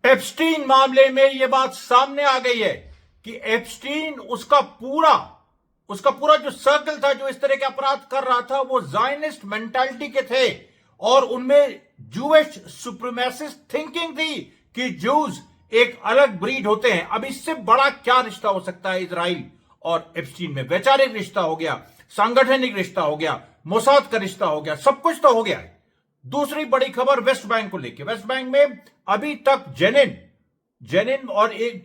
Epstein मामले में यह बात सामने आ गई है कि एप्स्टीन उसका पूरा जो सर्कल था जो इस तरह के अपराध कर रहा था वो जायनिस्ट मेंटालिटी के थे और उनमें जूइश सुप्रीमेसिस्ट थिंकिंग थी कि जूज एक अलग ब्रीड होते हैं। अब इससे बड़ा क्या रिश्ता हो सकता है इजराइल और एप्स्टीन में? वैचारिक रिश्ता हो गया, सांगठनिक रिश्ता हो गया, मोसाद का रिश्ता हो गया, सब कुछ तो हो गया है। दूसरी बड़ी खबर वेस्ट बैंक को लेकर। वेस्ट बैंक में अभी तक जेनिन और एक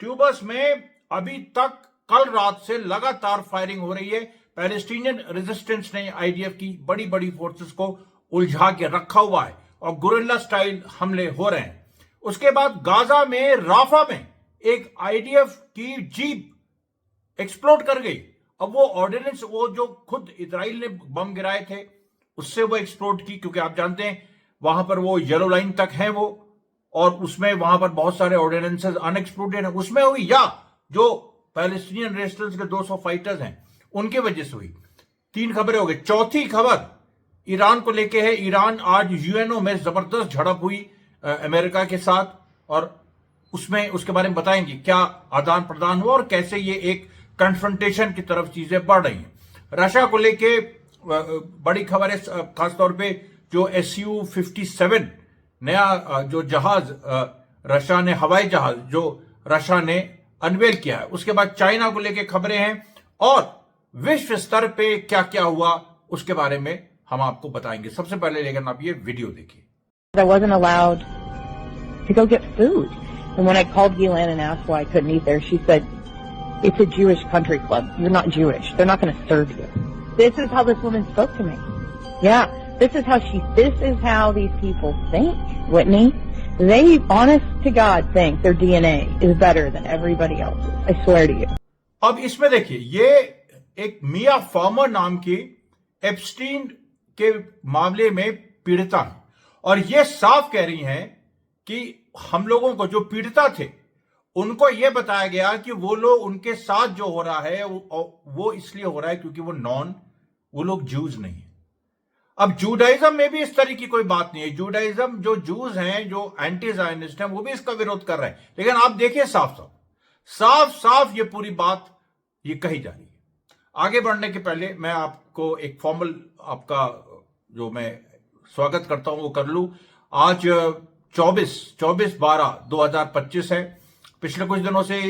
ट्यूबस में अभी तक कल रात से लगातार फायरिंग हो रही है। पैलेस्टीनियन रेजिस्टेंस ने आईडीएफ की बड़ी बड़ी फोर्सेस को उलझा के रखा हुआ है और गुरिल्ला स्टाइल हमले हो रहे हैं। उसके बाद गाजा में राफा में एक आईडीएफ की जीप एक्सप्लोड कर गई। अब वो ऑर्डिनेंस, वो जो खुद इजराइल ने बम गिराए थे उससे वो एक्सप्लोड की, क्योंकि आप जानते हैं वहां पर वो येलो लाइन तक है वो, और उसमें वहां पर बहुत सारे ऑर्डिनेंसेस अनएक्सप्लोडेड है, उसमें हुई या जो पैलेस्टीनियन रेजिस्टेंस के 200 फाइटर्स हैं उनकी वजह से हुई। 3 खबरें हो गई। चौथी खबर ईरान को लेके है। ईरान आज यूएनओ में जबरदस्त झड़प हुई अमेरिका के साथ, और उसमें उसके बारे में बताएंगे क्या आदान प्रदान हुआ और कैसे ये एक कन्फ्रंटेशन की तरफ चीजें बढ़ रही हैं। रशिया को लेके बड़ी खबर है, खासतौर पे जो SU-57 नया जो जहाज रशिया ने, हवाई जहाज जो रशिया ने अनवेल किया है। उसके बाद चाइना को लेके खबरें हैं और विश्व स्तर पे क्या क्या हुआ उसके बारे में हम आपको बताएंगे। सबसे पहले लेकिन आप ये वीडियो देखिए। I wasn't allowed to go get food. And when I called Ghislaine and asked why I couldn't eat there, she said, it's a Jewish country club. You're not Jewish. They're not going to serve you. This is how this woman spoke to me. Yeah, this is how these people think, Whitney. They, honest to God, think their DNA is better than everybody else's. I swear to you. अब इसमें देखिए, ये एक मिया farmer नाम की Epstein के मामले में पीड़िता है और ये साफ कह रही हैं कि हम लोगों को, जो पीड़िता थे, उनको यह बताया गया कि वो लोग, उनके साथ जो हो रहा है वो इसलिए हो रहा है क्योंकि वो लोग जूज नहीं है। अब जूडाइज्म में भी इस तरह की कोई बात नहीं है। जूडाइज्म, जो जूज हैं, जो एंटी जायनिस्ट हैं, वो भी इसका विरोध कर रहे हैं। लेकिन आप देखिए साफ ये पूरी बात ये कही जा रही है। आगे बढ़ने के पहले मैं आपको एक फॉर्मल आपका जो मैं स्वागत करता हूं वो कर लूं। आज 24/12/2025 है। पिछले कुछ दिनों से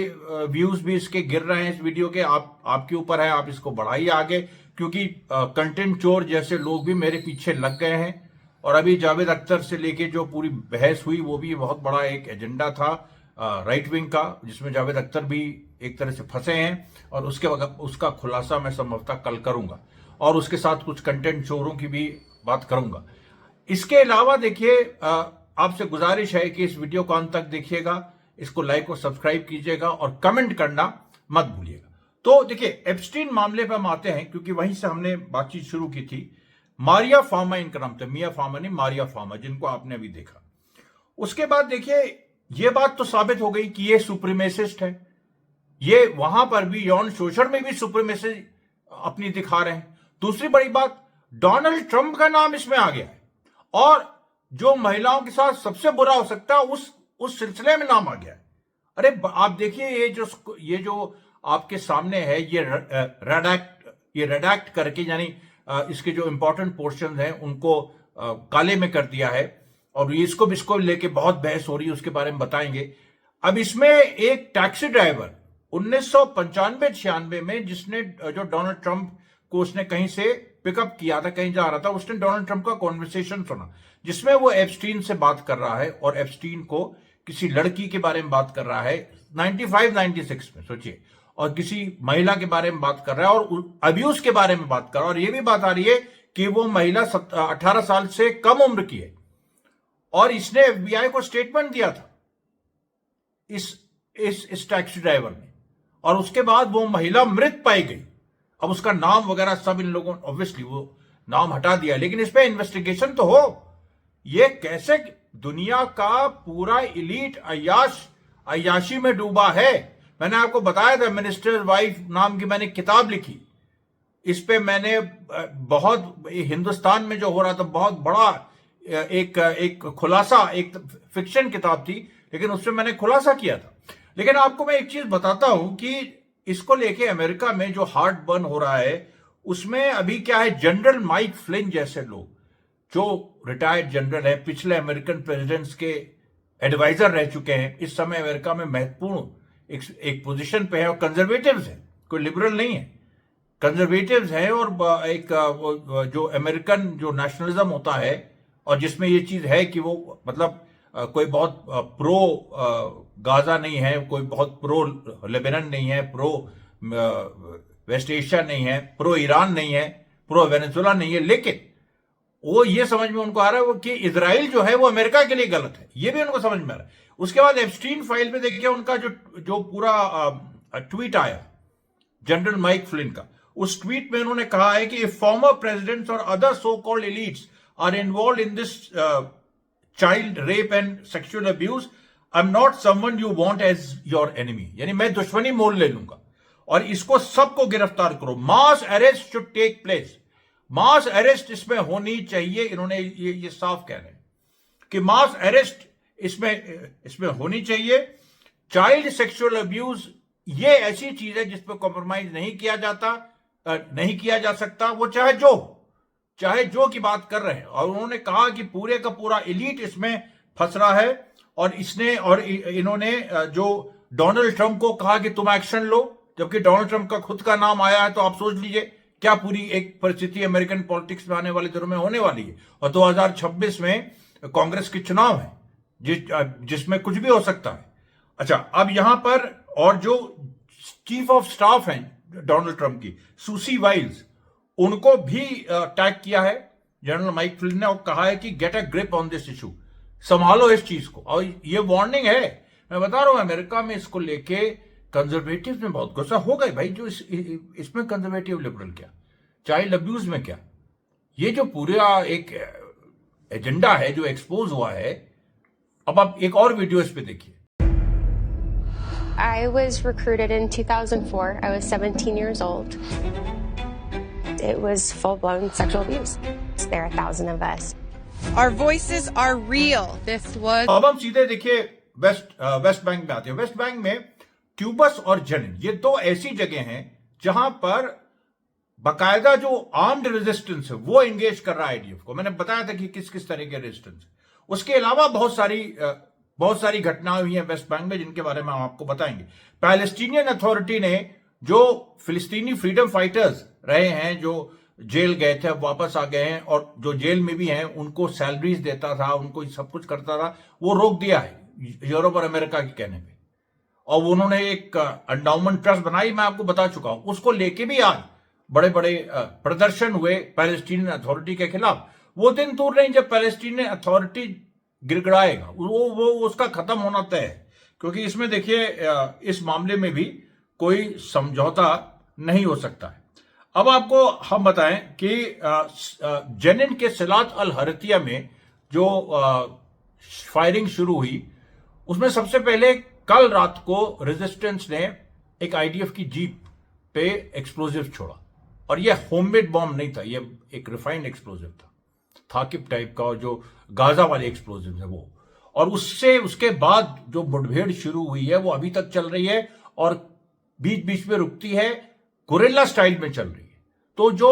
व्यूज भी इसके गिर रहे हैं इस वीडियो के। आपके ऊपर है, आप इसको बढ़ाइए आगे, क्योंकि कंटेंट चोर जैसे लोग भी मेरे पीछे लग गए हैं। और अभी जावेद अख्तर से लेके जो पूरी बहस हुई वो भी बहुत बड़ा एक एजेंडा था राइट विंग का, जिसमें जावेद अख्तर भी एक तरह से फंसे हैं और उसका खुलासा मैं संभवतः कल करूंगा और उसके साथ कुछ कंटेंट चोरों की भी बात करूंगा। इसके अलावा देखिए, आपसे गुजारिश है कि इस वीडियो को अंत तक देखिएगा, इसको लाइक और सब्सक्राइब कीजिएगा और कमेंट करना मत भूलिएगा। तो देखिए, एप्स्टीन मामले पर हम आते हैं क्योंकि वहीं से हमने बातचीत शुरू की थी। मारिया फार्मा इनका नाम था, मिया फार्मा नहीं, मारिया फार्मा, जिनको आपने अभी देखा। उसके बाद देखिए, यह बात तो साबित हो गई कि ये सुप्रीमेसिस्ट है। ये वहां पर भी यौन शोषण में भी सुप्रीमेसी अपनी दिखा रहे हैं। दूसरी बड़ी बात, डोनाल्ड ट्रंप का नाम इसमें आ गया है और जो महिलाओं के साथ सबसे बुरा हो सकता है उस सिलसिले में नाम आ गया है। अरे आप देखिए, ये जो आपके सामने है, ये रेडैक्ट करके, यानी इसके जो इंपॉर्टेंट पोर्शन हैं उनको काले में कर दिया है और इसको लेके बहुत बहस हो रही है, उसके बारे में बताएंगे। अब इसमें एक टैक्सी ड्राइवर 1995-96 में, जिसने जो डोनाल्ड ट्रंप को उसने कहीं से पिकअप किया था, कहीं जा रहा था, उसने डोनाल्ड ट्रंप का कॉन्वर्सेशन सुना जिसमें वो एप्स्टीन से बात कर रहा है और एप्स्टीन को किसी लड़की के बारे में बात कर रहा है 95-96 में, सोचिए, और किसी महिला के बारे में बात कर रहा है और अब्यूज के बारे में बात कर रहा है। और ये भी बात आ रही है कि वो महिला 18 साल से कम उम्र की है और इसने FBI को स्टेटमेंट दिया था इस टैक्सी ड्राइवर ने, और उसके बाद वो महिला मृत पाई गई। अब उसका नाम वगैरह सब इन लोगों, ऑब्वियसली वो नाम हटा दिया, लेकिन इस पे इन्वेस्टिगेशन तो हो। ये कैसे दुनिया का पूरा इलीट अय्याशी में डूबा है। मैंने आपको बताया था, मिनिस्टर वाइफ नाम की मैंने किताब लिखी, इस पे मैंने बहुत, हिंदुस्तान में जो हो रहा था बहुत बड़ा एक खुलासा, एक फिक्शन किताब थी, लेकिन उसमें मैंने खुलासा किया था। लेकिन आपको मैं एक चीज बताता हूं कि इसको लेके अमेरिका में जो हार्ट बर्न हो रहा है, उसमें अभी क्या है, जनरल माइक फ्लिन जैसे लोग, जो रिटायर्ड जनरल है, पिछले अमेरिकन प्रेसिडेंट्स के एडवाइजर रह चुके हैं, इस समय अमेरिका में महत्वपूर्ण एक पोजीशन पे है, और कंजर्वेटिव्स हैं, कोई लिबरल नहीं है, कंजर्वेटिव्स हैं। और एक जो अमेरिकन जो नेशनलिज्म होता है, और जिसमें ये चीज है कि वो मतलब कोई बहुत प्रो गाजा नहीं है, कोई बहुत प्रो लेबनान नहीं है, प्रो वेस्ट एशिया नहीं है, प्रो ईरान नहीं है, प्रो वेनेजुला नहीं है, लेकिन वो ये समझ में उनको आ रहा है वो कि इजराइल जो है वो अमेरिका के लिए गलत है, ये भी उनको समझ में आ रहा है। उसके बाद एप्स्टीन फाइल में देखिए उनका जो पूरा ट्वीट आया जनरल माइक फ्लिन का, उस ट्वीट में उन्होंने कहा है कि फॉर्मर प्रेसिडेंट्स और other so called elites are involve in this child rape and sexual abuse, I am not someone you want as your enemy, यानी मैं दुश्मनी मोल ले लूंगा और इसको सबको गिरफ्तार करो, mass arrest should take place, mass arrest इसमें होनी चाहिए। इन्होंने ये साफ कह रहे हैं कि मास अरेस्ट इसमें होनी चाहिए। चाइल्ड सेक्सुअल अब्यूज ये ऐसी चीज है जिस पर कॉम्प्रोमाइज नहीं किया जा सकता, वो चाहे जो की बात कर रहे हैं। और उन्होंने कहा कि पूरे का पूरा एलीट इसमें फंस रहा है, और इन्होंने जो डोनाल्ड ट्रंप को कहा कि तुम एक्शन लो, जबकि डोनाल्ड ट्रंप का खुद का नाम आया है, तो आप सोच लीजिए क्या पूरी एक परिस्थिति अमेरिकन पॉलिटिक्स में आने वाले दिनों में होने वाली है। और 2026 में कांग्रेस के चुनाव है जिसमें कुछ भी हो सकता है। अच्छा, अब यहां पर और जो चीफ ऑफ स्टाफ हैं डोनाल्ड ट्रंप की, सुसी वाइल्स, उनको भी टैग किया है जनरल माइक फ्लिन ने, और कहा है कि get a grip on this issue, संभालो इस चीज को। और ये वार्निंग है, मैं बता रहा हूं, अमेरिका में इसको लेके कंजर्वेटिव में बहुत गुस्सा हो गए भाई। जो इसमें कंजर्वेटिव लिबरल क्या, चाइल्ड अब्यूज में क्या, ये जो पूरा एक एजेंडा है जो एक्सपोज हुआ है। अब आप एक और वीडियो इस पे देखिए। I was recruited in 2004. I was 17 years old. It was full-blown sexual abuse. There are 1,000 of us. Our voices are real. This was. अब हम सीधे देखिए वेस्ट बैंक में आते हैं। वेस्ट बैंक में ट्यूबस और जेनिन, ये दो ऐसी जगह हैं जहां पर बाकायदा जो आर्म्ड रेजिस्टेंस है वो एंगेज कर रहा है आईडीएफ को। मैंने बताया था कि किस किस तरह के रेजिस्टेंस। उसके अलावा बहुत सारी घटनाएं हुई हैं वेस्ट बैंक में, जिनके बारे में हम आपको बताएंगे। पैलेस्टीनियन अथॉरिटी ने जो फिलिस्तीनी फ्रीडम फाइटर्स रहे हैं, जो जेल गए थे, अब वापस आ गए हैं, और जो जेल में भी हैं उनको सैलरीज देता था, उनको सब कुछ करता था, वो रोक दिया है यूरोप और अमेरिका के कहने पे। और उन्होंने एक एंडाउमेंट ट्रस्ट बनाई, मैं आपको बता चुका हूं। उसको लेके भी आज बड़े बड़े प्रदर्शन हुए पैलेस्टीनियन अथॉरिटी के खिलाफ। वो दिन दूर नहीं जब पैलेस्टीनियन अथॉरिटी गिड़गिड़ाएगा, वो उसका खत्म होना तय है, क्योंकि इसमें देखिए इस मामले में भी कोई समझौता नहीं हो सकता है। अब आपको हम बताएं कि जेनिन के सिलात अल हरतिया में जो फायरिंग शुरू हुई, उसमें सबसे पहले कल रात को रेजिस्टेंस ने एक आईडीएफ की जीप पे एक्सप्लोजिव छोड़ा, और यह होममेड बॉम्ब नहीं था, यह एक रिफाइंड एक्सप्लोजिव था, थाकिब टाइप का, जो गाजा वाले एक्सप्लोजिव है वो। और उसके बाद जो मुठभेड़ शुरू हुई है वो अभी तक चल रही है, और बीच बीच में रुकती है, गुरिल्ला स्टाइल में चल रही है। तो जो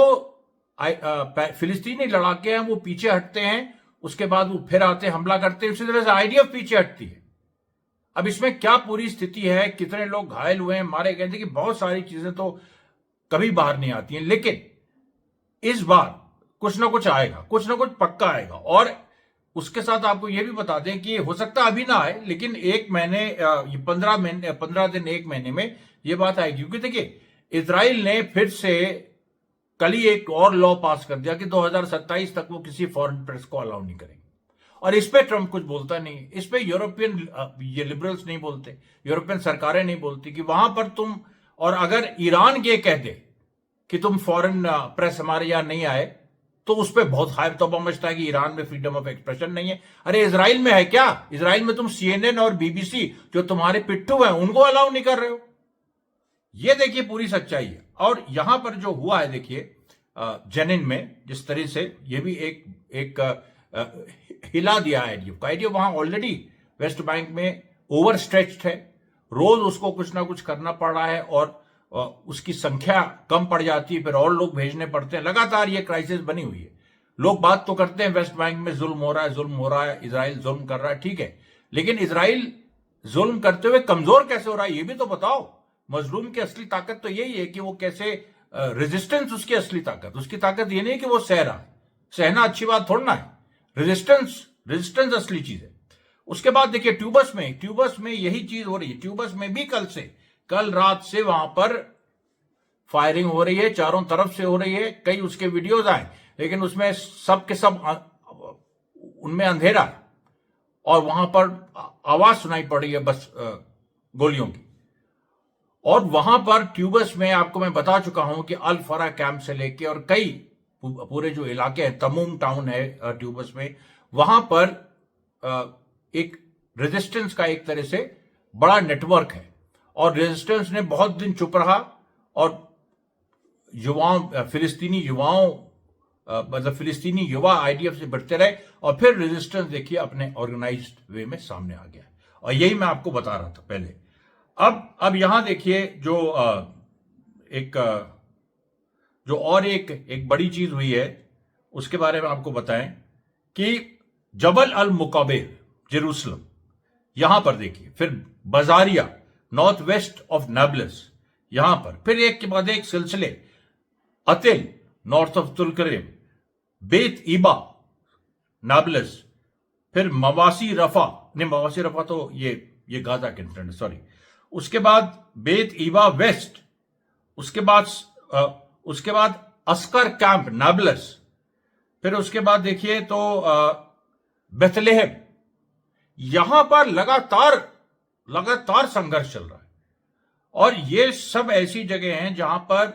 फिलिस्तीनी लड़ाके हैं वो पीछे हटते हैं, उसके बाद वो फिर आते हमला करते हैं, उसी तरह से आईडीएफ पीछे हटती है। अब इसमें क्या पूरी स्थिति है, कितने लोग घायल हुए हैं, मारे गए थे, कि बहुत सारी चीजें तो कभी बाहर नहीं आती हैं, लेकिन इस बार कुछ ना कुछ आएगा, कुछ ना कुछ पक्का आएगा। और उसके साथ आपको यह भी बता दें कि हो सकता अभी ना आए, लेकिन 1 महीने, 15 दिन 1 महीने में यह बात आएगी। क्योंकि देखिए इजराइल ने फिर से कल ही एक और लॉ पास कर दिया कि 2027 तक वो किसी फॉरेन प्रेस को अलाउ नहीं करेंगे, और इस पे ट्रंप कुछ बोलता नहीं, इस पे यूरोपियन ये लिबरल्स नहीं बोलते, यूरोपियन सरकारें नहीं बोलती कि वहां पर तुम, और अगर ईरान ये कह दे कि तुम फॉरेन प्रेस हमारे यहां नहीं आए, तो उस पर बहुत हाइप तोबा मचता है कि ईरान में फ्रीडम ऑफ एक्सप्रेशन नहीं है। अरे इजराइल में है क्या? इजराइल में तुम सीएनएन और बीबीसी जो तुम्हारे पिट्ठू हैं उनको अलाउ नहीं कर रहे हो। ये देखिए पूरी सच्चाई है। और यहां पर जो हुआ है देखिए जेनिन में, जिस तरह से ये भी एक हिला दिया आईडीएफ का। आईडीएफ वहां ऑलरेडी वेस्ट बैंक में ओवर स्ट्रेच्ड है, रोज उसको कुछ ना कुछ करना पड़ रहा है और उसकी संख्या कम पड़ जाती है, फिर और लोग भेजने पड़ते हैं। लगातार ये क्राइसिस बनी हुई है। लोग बात तो करते हैं वेस्ट बैंक में जुल्म हो रहा है, इजराइल जुल्म कर रहा है, ठीक है, लेकिन इजराइल जुल्म करते हुए कमजोर कैसे हो रहा है ये भी तो बताओ। मजलूम की असली ताकत तो यही है कि वो कैसे रेजिस्टेंस, उसकी असली ताकत, उसकी ताकत ये नहीं कि वो सह रहा है, सहना अच्छी बात थोड़ा ना है, रेजिस्टेंस असली चीज है। उसके बाद देखिए ट्यूबस में यही चीज हो रही है। ट्यूबस में भी कल रात से वहां पर फायरिंग हो रही है, चारों तरफ से हो रही है। कई उसके वीडियोज आए, लेकिन उसमें सब के सब उनमें अंधेरा है और वहां पर आवाज सुनाई पड़ रही है बस गोलियों की। और वहां पर ट्यूबस में आपको मैं बता चुका हूं कि अल फरा कैंप से लेके और कई पूरे जो इलाके हैं, तमूम टाउन है ट्यूबस में, वहां पर एक रेजिस्टेंस का एक तरह से बड़ा नेटवर्क है और रेजिस्टेंस ने बहुत दिन चुप रहा और फिलिस्तीनी युवा आईडीएफ से बढ़ते रहे और फिर रेजिस्टेंस देखिए अपने ऑर्गेनाइज्ड वे में सामने आ गया। और यही मैं आपको बता रहा था पहले। अब यहां देखिए जो एक बड़ी चीज हुई है उसके बारे में आपको बताएं कि जबल अल मुकाबिर जेरूसलम, यहां पर देखिए, फिर बजारिया नॉर्थ वेस्ट ऑफ नाब्लस, यहां पर फिर एक के बाद एक सिलसिले, अतिल नॉर्थ ऑफ तुलकरिम, बेत ईबा नाब्लस, फिर मवासी रफा तो ये गाजा के इंसिडेंट, सॉरी। उसके बाद बेत ईबा वेस्ट, उसके बाद अस्कर कैंप नाब्लस, फिर उसके बाद देखिए तो बेथलेहम। यहां पर लगातार संघर्ष चल रहा है और ये सब ऐसी जगह हैं जहां पर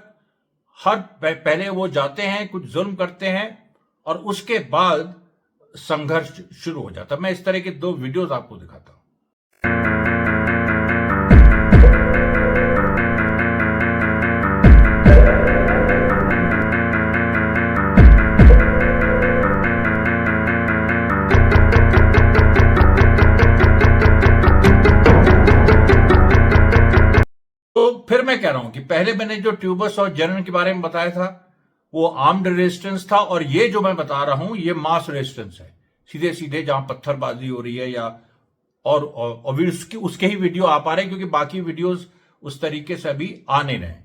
पहले वो जाते हैं, कुछ जुल्म करते हैं और उसके बाद संघर्ष शुरू हो जाता है। मैं इस तरह के 2 वीडियोस आपको दिखाता हूं। तो फिर मैं कह रहा हूं कि पहले मैंने जो ट्यूबस और जेरन के बारे में बताया था वो आर्म्ड रेजिस्टेंस था और ये जो मैं बता रहा हूं ये मास रेजिस्टेंस है, सीधे सीधे जहां पत्थरबाजी हो रही है या और उसके ही वीडियो आ पा रहे हैं क्योंकि बाकी वीडियोस उस तरीके से अभी आ नहीं रहे।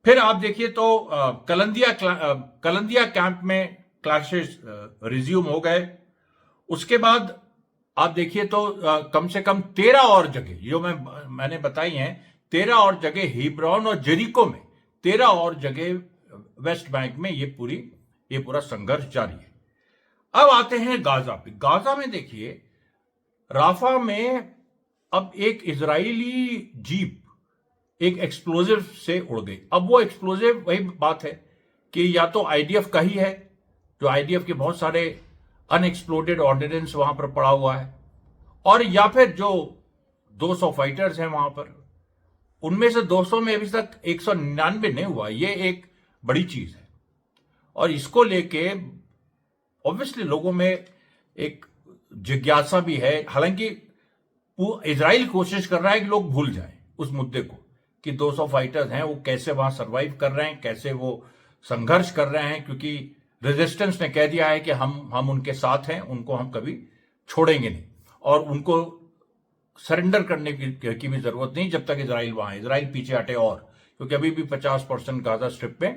फिर आप देखिए तो कलंदिया कैंप में क्लैशेस रिज्यूम हो गए। उसके बाद आप देखिए तो कम से कम 13 और जगह जो मैंने बताई हैं, 13 और जगह हिब्रोन और जेरिको में, 13 और जगह वेस्ट बैंक में ये पूरा संघर्ष जारी है। अब आते हैं गाजा पे। गाजा में देखिए राफा में अब एक इजरायली जीप एक एक्सप्लोजिव से उड़ गई। अब वो एक्सप्लोजिव वही बात है कि या तो आईडीएफ का ही है, जो आईडीएफ के बहुत सारे अनएक्सप्लोडेड ऑर्डिनेंस वहां पर पड़ा हुआ है, और या फिर जो 200 फाइटर्स हैं वहां पर, उनमें से 200 में अभी तक 199 नहीं हुआ। ये एक बड़ी चीज है और इसको लेके ऑब्वियसली लोगों में एक जिज्ञासा भी है। हालांकि इजराइल कोशिश कर रहा है कि लोग भूल जाएं उस मुद्दे को कि 200 फाइटर्स हैं, वो कैसे वहां सरवाइव कर रहे हैं, कैसे वो संघर्ष कर रहे हैं, क्योंकि रेजिस्टेंस ने कह दिया है कि हम उनके साथ हैं, उनको हम कभी छोड़ेंगे नहीं और उनको सरेंडर करने की भी जरूरत नहीं जब तक इजराइल वहां है। इजराइल पीछे हटे और क्योंकि अभी भी 50% गाजा स्ट्रिप पे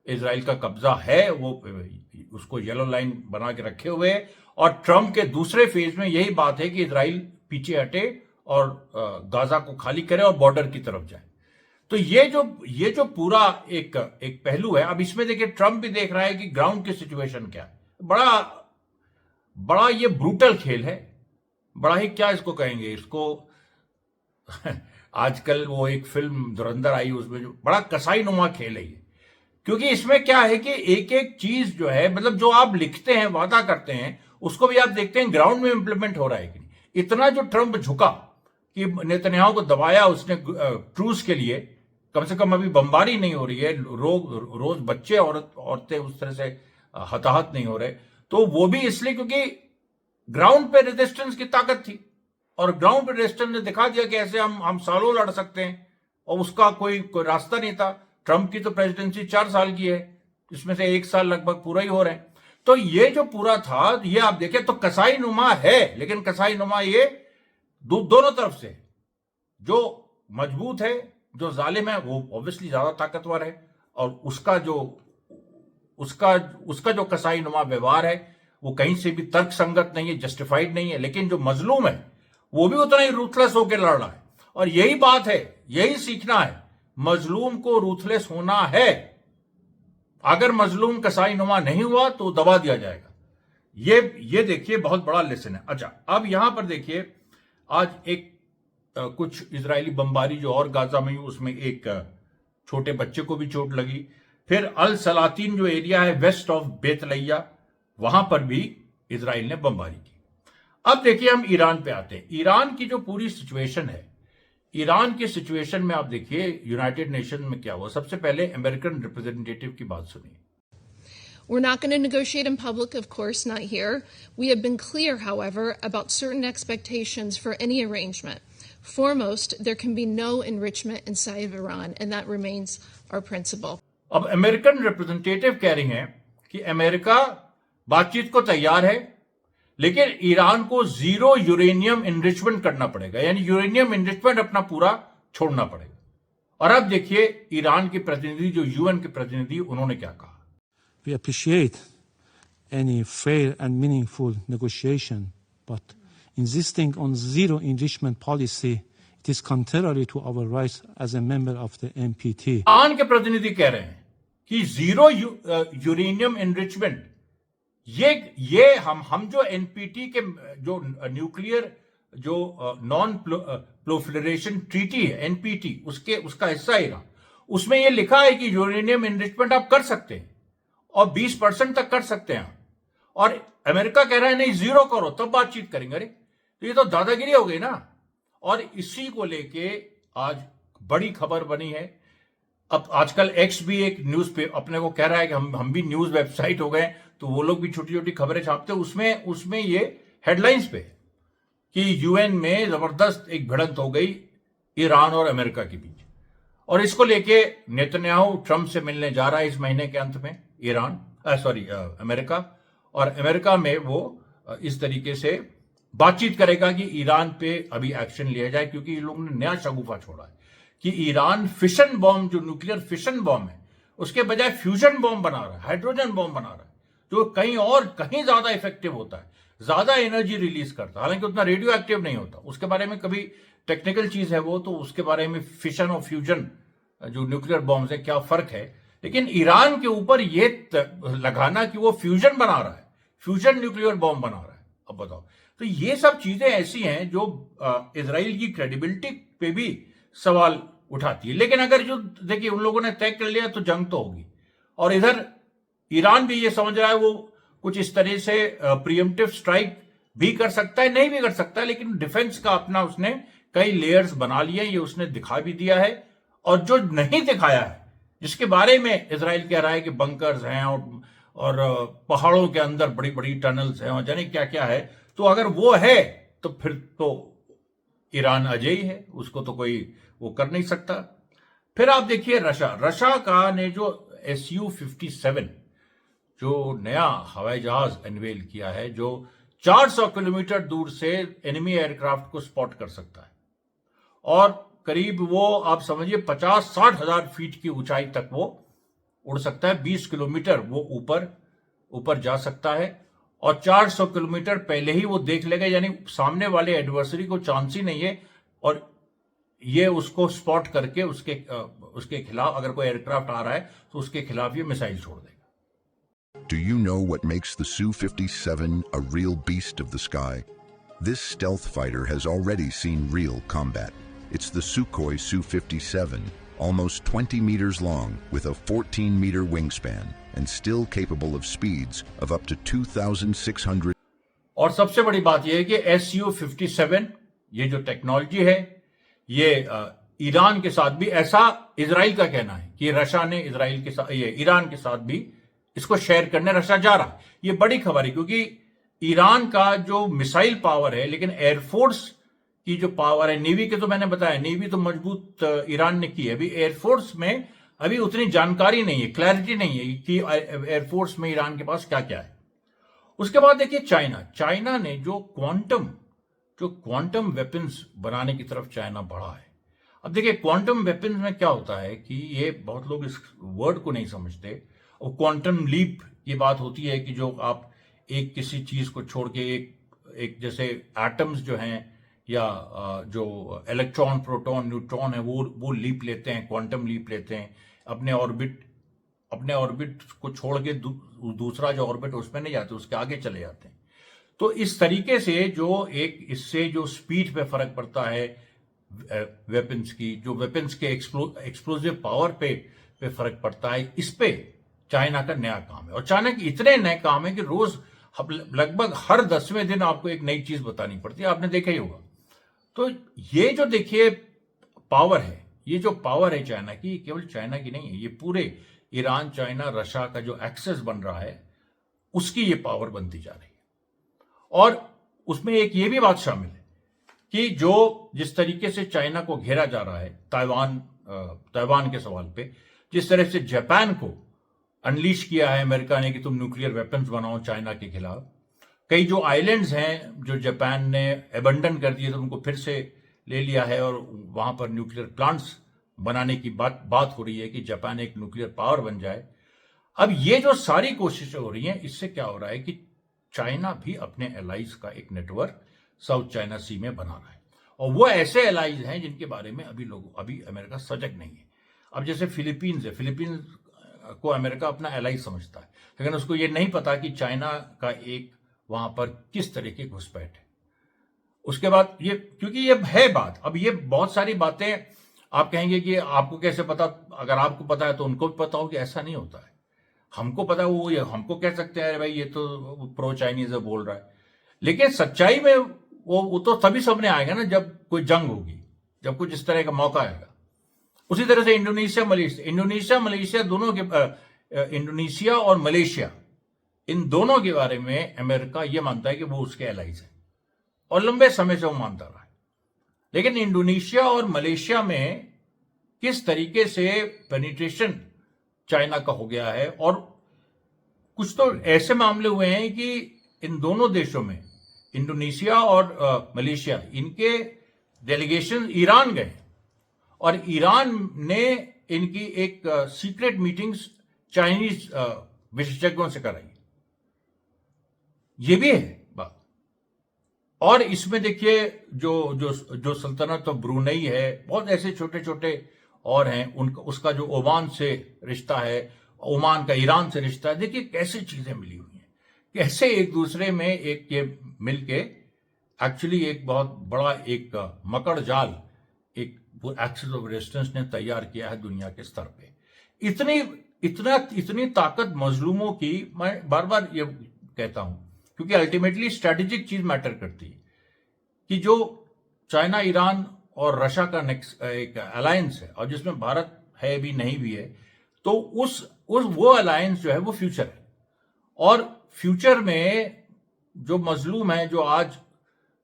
इजराइल का कब्जा है, वो उसको येलो लाइन बना के रखे हुए है। और ट्रंप के दूसरे फेज में यही बात है कि इजराइल पीछे हटे और गाजा को खाली करे और बॉर्डर की तरफ जाए। तो ये जो पूरा एक पहलू है। अब इसमें देखिए ट्रंप भी देख रहा है कि ग्राउंड की सिचुएशन क्या है। बड़ा ये ब्रूटल खेल है, बड़ा ही क्या इसको कहेंगे, इसको आजकल वो एक फिल्म धुरंधर आई उसमें जो बड़ा कसाई नुमा खेल है ये, क्योंकि इसमें क्या है कि एक एक चीज जो है, मतलब जो आप लिखते हैं, वादा करते हैं, उसको भी आप देखते हैं ग्राउंड में इंप्लीमेंट हो रहा है कि नहीं। इतना जो ट्रंप झुका कि नेतन्याहू को दबाया उसने ट्रूस के लिए, कम से कम अभी बमबारी नहीं हो रही है, रोज बच्चे औरतें उस तरह से हताहत नहीं हो रहे। तो वो भी इसलिए क्योंकि ग्राउंड पे रेजिस्टेंस की ताकत थी, और ग्राउंड पे रेजिस्टेंस ने दिखा दिया कि ऐसे हम सालों लड़ सकते हैं, और उसका कोई रास्ता नहीं था। ट्रंप की तो प्रेसिडेंसी 4 साल की है, इसमें से 1 साल लगभग पूरा ही हो रहे हैं। तो ये जो पूरा था, ये आप देखें तो कसाई नुमा है, लेकिन कसाई नुमा ये दोनों तरफ से, जो मजबूत है, जो जालिम है, वो ऑब्वियसली ज्यादा ताकतवर है, और उसका जो कसाई नुमा व्यवहार है वो कहीं से भी तर्क संगत नहीं है, जस्टिफाइड नहीं है। लेकिन जो मजलूम है वो भी उतना ही रूथलेस होकर लड़ रहा है, और यही बात है, यही सीखना है, मजलूम को रूथलेस होना है। अगर मजलूम कसाई नुमा नहीं हुआ तो दबा दिया जाएगा। ये देखिए बहुत बड़ा लेसन है। अच्छा, अब यहां पर देखिए, आज एक कुछ इजरायली बमबारी जो और गाजा में हुई, उसमें एक छोटे बच्चे को भी चोट लगी। फिर अल सलातीन जो एरिया है वेस्ट ऑफ बेतलैया, वहां पर भी इजराइल ने बमबारी की। अब देखिए हम ईरान पे आते हैं। ईरान की जो पूरी सिचुएशन है, ईरान की सिचुएशन में आप देखिए यूनाइटेड नेशन में क्या हुआ। सबसे पहले अमेरिकन रिप्रेजेंटेटिव की बात सुनिए। We're not going to negotiate in public, of course, not here. We have been clear, however, about certain expectations for any arrangement. Foremost, there can be no enrichment inside of Iran, and that remains our principle. अब American representative कह रही हैं कि America बातचीत को तैयार है, लेकिन ईरान को जीरो यूरेनियम इनरिचमेंट करना पड़ेगा, यानी यूरेनियम इनरिचमेंट अपना पूरा छोड़ना पड़ेगा। और अब देखिए ईरान के प्रतिनिधि, जो यूएन के प्रतिनिधि, उन्होंने क्या कहा। We appreciate any fair and meaningful negotiation, but insisting on zero enrichment policy, it is contrary to our rights as a member of the NPT. Iran के प्रतिनिधि कह रहे हैं कि जीरो यूरेनियम इनरिचमेंट, ये हम जो एनपीटी के जो न्यूक्लियर जो नॉन प्रोलिफरेशन ट्रीटी है एनपीटी, उसका हिस्सा है ईरान, उसमें ये लिखा है कि यूरेनियम इनरिचमेंट आप कर सकते हैं और 20% तक कर सकते हैं। और अमेरिका कह रहा है नहीं, जीरो करो तब बातचीत करेंगे। अरे तो ये तो दादागिरी हो गई ना। और इसी को लेके आज बड़ी खबर बनी है। अब आजकल एक्स भी एक न्यूज पे अपने को कह रहा है कि हम भी न्यूज वेबसाइट हो गए, तो वो लोग भी छोटी छोटी खबरें छापते हैं। उसमें ये हेडलाइंस पे कि यूएन में जबरदस्त एक भिड़ंत हो गई ईरान और अमेरिका के बीच, और इसको लेके नेतन्याहू ट्रंप से मिलने जा रहा है इस महीने के अंत में अमेरिका, और अमेरिका में वो इस तरीके से बातचीत करेगा कि ईरान पे अभी एक्शन लिया जाए, क्योंकि इन लोगों ने नया शगुफा छोड़ा है कि ईरान फिशन बॉम्ब, जो न्यूक्लियर फिशन बॉम्ब है, उसके बजाय फ्यूजन बॉम्ब बना रहा है, हाइड्रोजन बॉम्ब बना रहा है, जो कहीं ज्यादा इफेक्टिव होता है, ज्यादा एनर्जी रिलीज करता है, हालांकि उतना रेडियो एक्टिव नहीं होता। उसके बारे में कभी टेक्निकल चीज है वो, तो उसके बारे में फिशन और फ्यूजन जो न्यूक्लियर बॉम्ब है क्या फर्क है। लेकिन ईरान के ऊपर ये लगाना कि वो फ्यूजन बना रहा है, फ्यूजन न्यूक्लियर बॉम्ब बना रहा है, अब बताओ। तो ये सब चीजें ऐसी हैं जो इजराइल की क्रेडिबिलिटी पे भी सवाल उठाती है। लेकिन अगर जो देखिए उन लोगों ने तय कर लिया तो जंग तो होगी, और इधर ईरान भी ये समझ रहा है वो कुछ इस तरह से प्रीएम्प्टिव स्ट्राइक भी कर सकता है, नहीं भी कर सकता है, लेकिन डिफेंस का अपना उसने कई लेयर्स बना लिए, ये उसने दिखा भी दिया है। और जो नहीं दिखाया है, जिसके बारे में इजराइल कह रहा है कि बंकर्स हैं और पहाड़ों के अंदर बड़ी बड़ी टनल्स हैं और जाने क्या क्या है, तो अगर वो है तो फिर तो ईरान अजयी है, उसको तो कोई वो कर नहीं सकता। फिर आप देखिए रशिया का ने जो Su-57 जो नया हवाई जहाज अनवेल किया है, जो 400 किलोमीटर दूर से एनिमी एयरक्राफ्ट को स्पॉट कर सकता है, और करीब वो आप समझिए 50-60 हजार फीट की ऊंचाई तक वो उड़ सकता है, 20 किलोमीटर वो ऊपर जा सकता है, और 400 किलोमीटर पहले ही वो देख लेगा, यानी सामने वाले एडवर्सरी को चांस ही नहीं है, और ये उसको स्पॉट करके उसके खिलाफ अगर कोई एयरक्राफ्ट आ रहा है तो उसके खिलाफ ये मिसाइल छोड़ देगा। Do you know what makes the Su-57 a real beast of the sky? This stealth fighter has already seen real combat. It's the Sukhoi Su-57, almost 20 meters long with a 14-meter wingspan and still capable of speeds of up to 2,600. और सबसे बड़ी बात यह है कि Su-57 ये जो technology है, ये ईरान के साथ भी, ऐसा इजराइल का कहना है कि रशिया ने ईरान के साथ भी इसको शेयर करने रशिया जा रहा है। ये बड़ी खबर है क्योंकि ईरान का जो मिसाइल पावर है, लेकिन एयरफोर्स की जो पावर है, नेवी के तो मैंने बताया, नेवी तो मजबूत ईरान ने की है। अभी एयरफोर्स में अभी उतनी जानकारी नहीं है, क्लैरिटी नहीं है कि एयरफोर्स में ईरान के पास क्या क्या है। उसके बाद देखिए चाइना ने जो क्वांटम वेपन्स बनाने की तरफ चाइना बढ़ा है। अब देखिए क्वांटम वेपन्स में क्या होता है कि ये बहुत लोग इस वर्ड को नहीं समझते। और क्वांटम लीप ये बात होती है कि जो आप एक किसी चीज को छोड़ के एक जैसे एटम्स जो हैं या जो इलेक्ट्रॉन, प्रोटॉन, न्यूट्रॉन है वो लीप लेते हैं, क्वांटम लीप लेते हैं अपने ऑर्बिट को छोड़ के दूसरा जो ऑर्बिट उसमें नहीं जाते, उसके आगे चले जाते हैं। तो इस तरीके से इससे जो स्पीड पे फर्क पड़ता है वेपन्स की, जो वेपन्स के एक्सप्लोजिव पावर पे फर्क पड़ता है, इस पे चाइना का नया काम है। और चाइना के इतने नए काम है कि रोज लगभग हर 10वें दिन आपको एक नई चीज बतानी पड़ती है, आपने देखा ही होगा। तो ये जो देखिए पावर है, ये जो पावर है चाइना की, ये केवल चाइना की नहीं है, ये पूरे ईरान, चाइना, रशिया का जो एक्सेस बन रहा है उसकी ये पावर बनती जा रही है। और उसमें एक ये भी बात शामिल है कि जिस तरीके से चाइना को घेरा जा रहा है ताइवान के सवाल पे, जिस तरह से जापान को अनलीश किया है अमेरिका ने कि तुम न्यूक्लियर वेपन्स बनाओ चाइना के खिलाफ। कई जो आइलैंड्स हैं जो जापान ने एबंडन कर दिए, तो उनको फिर से ले लिया है और वहां पर न्यूक्लियर प्लांट्स बनाने की बात हो रही है कि जापान एक न्यूक्लियर पावर बन जाए। अब ये जो सारी कोशिशें हो रही हैं, इससे क्या हो रहा है कि चाइना भी अपने एलाइज का एक नेटवर्क साउथ चाइना सी में बना रहा है। और वो ऐसे एलाइज हैं जिनके बारे में अभी अमेरिका सजग नहीं है। अब जैसे फिलीपींस है, फिलीपींस को अमेरिका अपना एलाइज समझता है, लेकिन उसको ये नहीं पता कि चाइना का एक वहां पर किस तरह की घुसपैठ है। उसके बाद क्योंकि ये है बात, अब ये बहुत सारी बातें आप कहेंगे कि आपको कैसे पता, अगर आपको पता है तो उनको भी पता हो कि ऐसा नहीं होता है। हमको पता है, वो हमको कह सकते हैं अरे भाई ये तो प्रो चाइनीज है बोल रहा है, लेकिन सच्चाई में वो तो तभी सामने आएगा ना जब कोई जंग होगी, जब कुछ इस तरह का मौका आएगा। उसी तरह से इंडोनेशिया दोनों के इंडोनेशिया और मलेशिया, इन दोनों के बारे में अमेरिका ये मानता है कि वो उसके एलाइज है और लंबे समय से वो मानता रहा है। लेकिन इंडोनेशिया और मलेशिया में किस तरीके से पेनिट्रेशन चाइना का हो गया है, और कुछ तो ऐसे मामले हुए हैं कि इन दोनों देशों में, इंडोनेशिया और मलेशिया, इनके डेलीगेशन ईरान गए और ईरान ने इनकी एक सीक्रेट मीटिंग्स चाइनीज विशेषज्ञों से कराई। ये भी है बात। और इसमें देखिए जो सल्तनत ऑफ ब्रुनई है, बहुत ऐसे छोटे छोटे और हैं, उसका जो ओमान से रिश्ता है, ओमान का ईरान से रिश्ता है। देखिए कैसे चीजें मिली हुई हैं, कैसे एक दूसरे में एक ये मिलके एक्चुअली एक बहुत बड़ा एक मकड़ जाल, एक एक्सिस ऑफ रेजिस्टेंस ने तैयार किया है दुनिया के स्तर पे। इतनी ताकत मजलूमों की, मैं बार बार ये कहता हूं क्योंकि अल्टीमेटली स्ट्रैटेजिक चीज मैटर करती है कि जो चाइना, ईरान और रशिया का एक अलायंस है और जिसमें भारत है भी नहीं भी है, तो वो अलायंस जो है वो फ्यूचर है। और फ्यूचर में जो मजलूम है, जो आज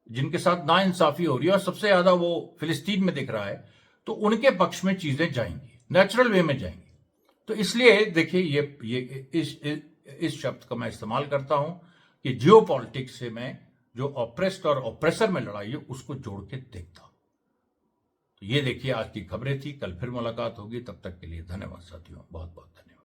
जिनके साथ नाइंसाफी हो रही है और सबसे ज्यादा वो फिलिस्तीन में दिख रहा है, तो उनके पक्ष में चीजें जाएंगी, नेचुरल वे में जाएंगी। तो इसलिए देखिए ये इस शब्द का मैं इस्तेमाल करता हूं कि जियोपॉलिटिक्स से मैं जो ऑप्रेस्ड और ऑप्रेसर में लड़ाई है उसको जोड़ के देखता हूं। तो ये देखिए आज की खबरें थी, कल फिर मुलाकात होगी, तब तक के लिए धन्यवाद साथियों, बहुत बहुत धन्यवाद।